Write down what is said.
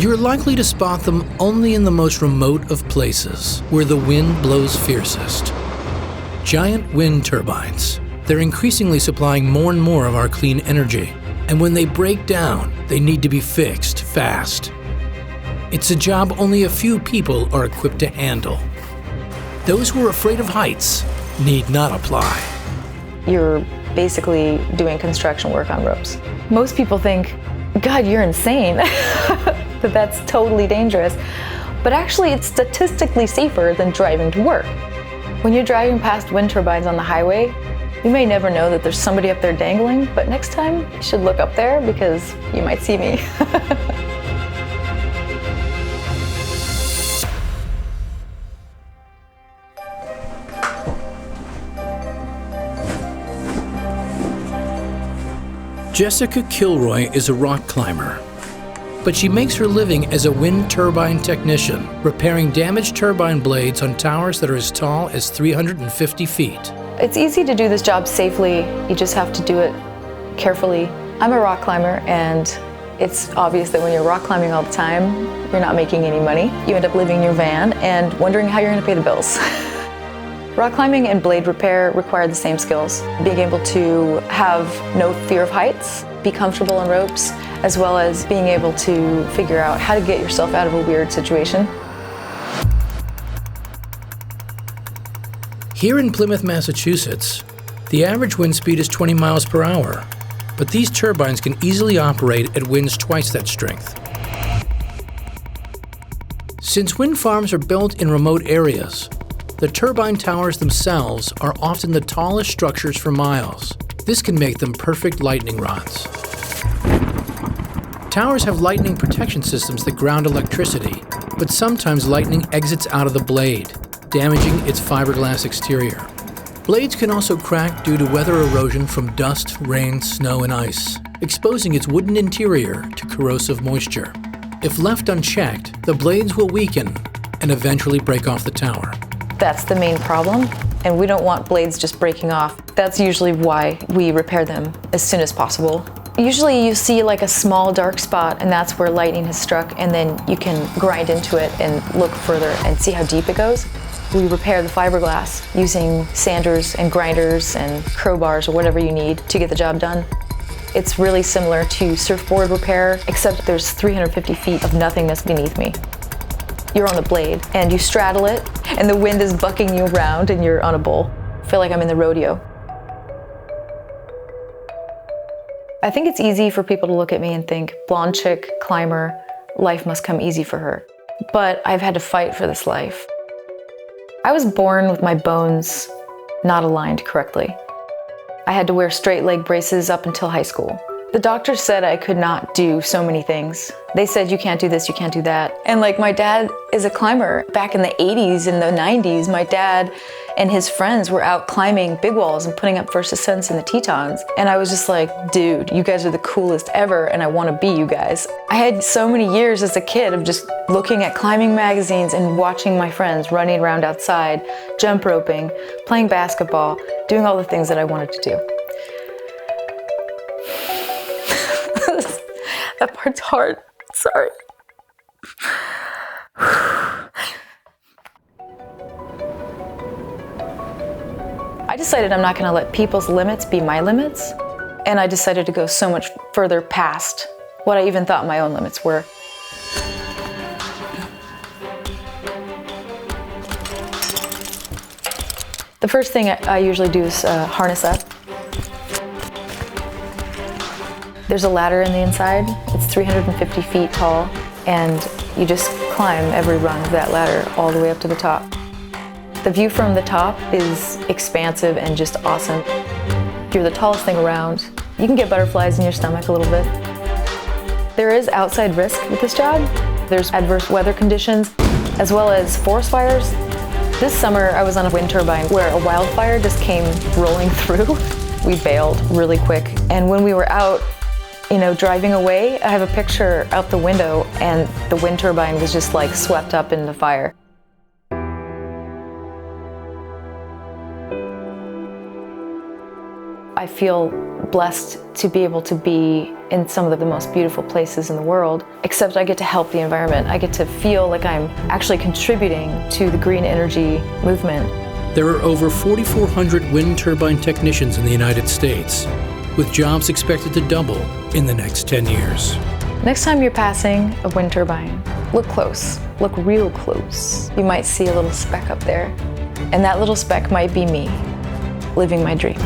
You're likely to spot them only in the most remote of places, where the wind blows fiercest. Giant wind turbines. They're increasingly supplying more and more of our clean energy, and when they break down, they need to be fixed fast. It's a job only a few people are equipped to handle. Those who are afraid of heights need not apply. You're basically doing construction work on ropes. Most people think, God, you're insane, that that's totally dangerous. But actually, it's statistically safer than driving to work. When you're driving past wind turbines on the highway, you may never know that there's somebody up there dangling, but next time you should look up there because you might see me. Jessica Kilroy is a rock climber, but she makes her living as a wind turbine technician, repairing damaged turbine blades on towers that are as tall as 350 feet. It's easy to do this job safely, you just have to do it carefully. I'm a rock climber, and it's obvious that when you're rock climbing all the time, you're not making any money. You end up living in your van and wondering how you're going to pay the bills. Rock climbing and blade repair require the same skills. Being able to have no fear of heights, be comfortable on ropes, as well as being able to figure out how to get yourself out of a weird situation. Here in Plymouth, Massachusetts, the average wind speed is 20 miles per hour, but these turbines can easily operate at winds twice that strength. Since wind farms are built in remote areas, the turbine towers themselves are often the tallest structures for miles. This can make them perfect lightning rods. Towers have lightning protection systems that ground electricity, but sometimes lightning exits out of the blade, damaging its fiberglass exterior. Blades can also crack due to weather erosion from dust, rain, snow, and ice, exposing its wooden interior to corrosive moisture. If left unchecked, the blades will weaken and eventually break off the tower. That's the main problem, and we don't want blades just breaking off. That's usually why we repair them as soon as possible. Usually you see like a small dark spot, and that's where lightning has struck, and then you can grind into it and look further and see how deep it goes. We repair the fiberglass using sanders and grinders and crowbars or whatever you need to get the job done. It's really similar to surfboard repair, except there's 350 feet of nothingness beneath me. You're on the blade, and you straddle it, and the wind is bucking you around, and you're on a bull. I feel like I'm in the rodeo. I think it's easy for people to look at me and think, blonde chick, climber, life must come easy for her. But I've had to fight for this life. I was born with my bones not aligned correctly. I had to wear straight leg braces up until high school. The doctor said I could not do so many things. They said, you can't do this, you can't do that. And like, my dad is a climber. Back in the 80s and the 90s, my dad and his friends were out climbing big walls and putting up first ascents in the Tetons. And I was just like, dude, you guys are the coolest ever, and I want to be you guys. I had so many years as a kid of just looking at climbing magazines and watching my friends running around outside, jump roping, playing basketball, doing all the things that I wanted to do. That part's hard. Sorry. I decided I'm not going to let people's limits be my limits, and I decided to go so much further past what I even thought my own limits were. The first thing I usually do is harness up. There's a ladder in the inside. It's 350 feet tall, and you just climb every rung of that ladder all the way up to the top. The view from the top is expansive and just awesome. You're the tallest thing around. You can get butterflies in your stomach a little bit. There is outside risk with this job. There's adverse weather conditions, as well as forest fires. This summer, I was on a wind turbine where a wildfire just came rolling through. We bailed really quick, and when we were out, driving away, I have a picture out the window, and the wind turbine was just like swept up in the fire. I I feel blessed to be able to be in some of the most beautiful places in the world, except I get to help the environment. I get to feel like I'm actually contributing to the green energy movement. There are over 4,400 wind turbine technicians in the United States, with jobs expected to double in the next 10 years. Next time you're passing a wind turbine, look close, look real close. You might see a little speck up there, and that little speck might be me, living my dream.